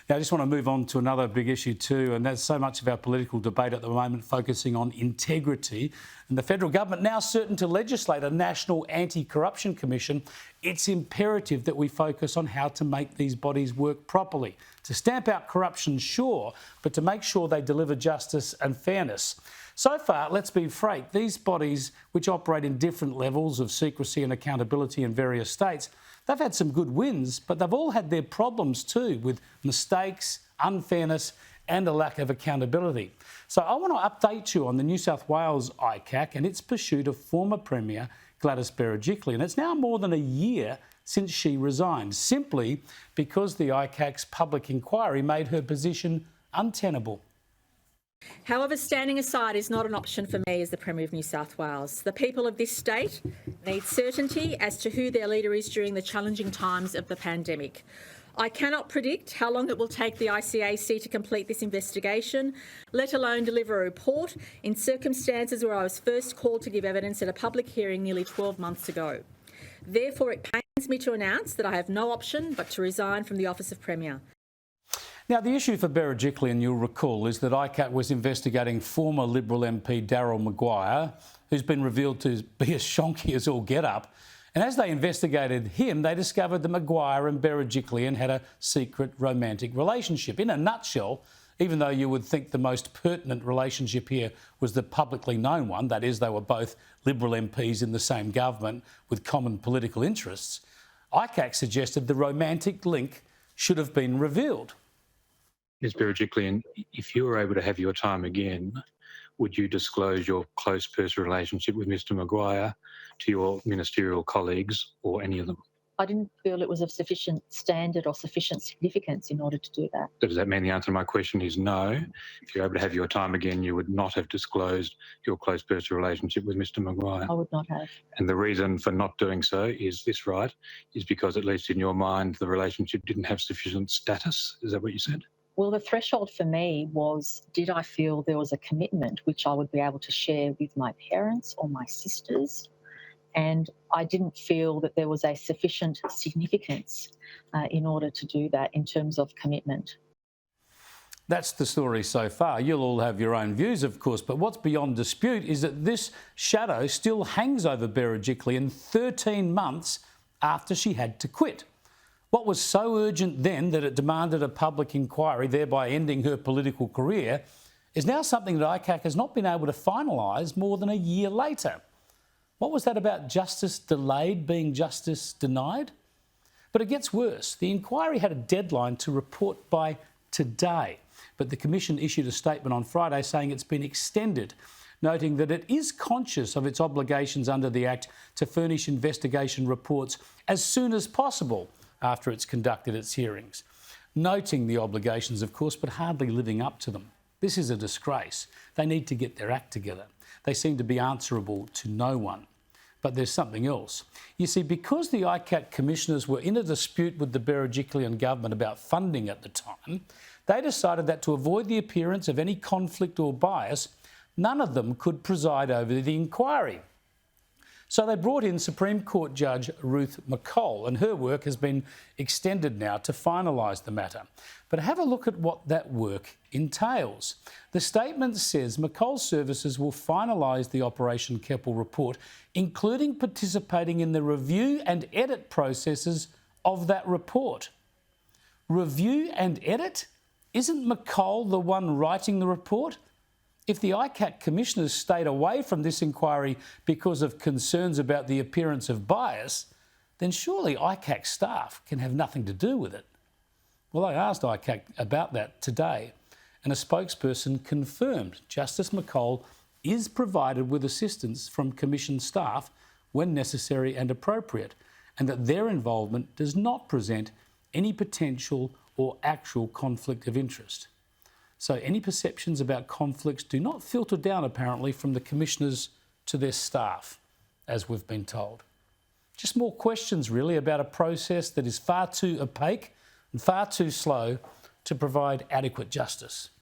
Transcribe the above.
Now, I just want to move on to another big issue too, and that's so much of our political debate at the moment focusing on integrity. And the federal government now certain to legislate a national anti-corruption commission. It's imperative that we focus on how to make these bodies work properly. To stamp out corruption, sure, but to make sure they deliver justice and fairness. So far, let's be frank, these bodies, which operate in different levels of secrecy and accountability in various states, they've had some good wins, but they've all had their problems too, with mistakes, unfairness and a lack of accountability. So I want to update you on the New South Wales ICAC and its pursuit of former Premier Gladys Berejiklian. It's now more than a year since she resigned, simply because the ICAC's public inquiry made her position untenable. However, standing aside is not an option for me as the Premier of New South Wales. The people of this state need certainty as to who their leader is during the challenging times of the pandemic. I cannot predict how long it will take the ICAC to complete this investigation, let alone deliver a report in circumstances where I was first called to give evidence at a public hearing nearly 12 months ago. Therefore, it pains me to announce that I have no option but to resign from the office of Premier. Now, the issue for Berejiklian, you'll recall, is that ICAC was investigating former Liberal MP Darryl Maguire, who's been revealed to be as shonky as all get up. And as they investigated him, they discovered that Maguire and Berejiklian had a secret romantic relationship. In a nutshell, even though you would think the most pertinent relationship here was the publicly known one, that is, they were both Liberal MPs in the same government with common political interests, ICAC suggested the romantic link should have been revealed. Ms Berejiklian, if you were able to have your time again, would you disclose your close personal relationship with Mr Maguire to your ministerial colleagues or any of them? I didn't feel it was of sufficient standard or sufficient significance in order to do that. Does that mean the answer to my question is no? If you're able to have your time again, you would not have disclosed your close personal relationship with Mr Maguire? I would not have. And the reason for not doing so, is this right, is because at least in your mind the relationship didn't have sufficient status? Is that what you said? Well, the threshold for me was, did I feel there was a commitment which I would be able to share with my parents or my sisters? And I didn't feel that there was a sufficient significance in order to do that in terms of commitment. That's the story so far. You'll all have your own views, of course, but what's beyond dispute is that this shadow still hangs over Berejiklian 13 months after she had to quit. What was so urgent then that it demanded a public inquiry, thereby ending her political career, is now something that ICAC has not been able to finalise more than a year later. What was that about justice delayed being justice denied? But it gets worse. The inquiry had a deadline to report by today, but the Commission issued a statement on Friday saying it's been extended, noting that it is conscious of its obligations under the Act to furnish investigation reports as soon as possible after it's conducted its hearings. Noting the obligations, of course, but hardly living up to them. This is a disgrace. They need to get their act together. They seem to be answerable to no one. But there's something else. You see, because the ICAC commissioners were in a dispute with the Berejiklian government about funding at the time, they decided that to avoid the appearance of any conflict or bias, none of them could preside over the inquiry. So they brought in Supreme Court Judge Ruth McColl, and her work has been extended now to finalise the matter. But have a look at what that work entails. The statement says McColl's services will finalise the Operation Keppel report, including participating in the review and edit processes of that report. Review and edit? Isn't McColl the one writing the report? If the ICAC commissioners stayed away from this inquiry because of concerns about the appearance of bias, then surely ICAC staff can have nothing to do with it. Well, I asked ICAC about that today, and a spokesperson confirmed Justice McColl is provided with assistance from Commission staff when necessary and appropriate, and that their involvement does not present any potential or actual conflict of interest. So any perceptions about conflicts do not filter down, apparently, from the commissioners to their staff, as we've been told. Just more questions, really, about a process that is far too opaque and far too slow to provide adequate justice.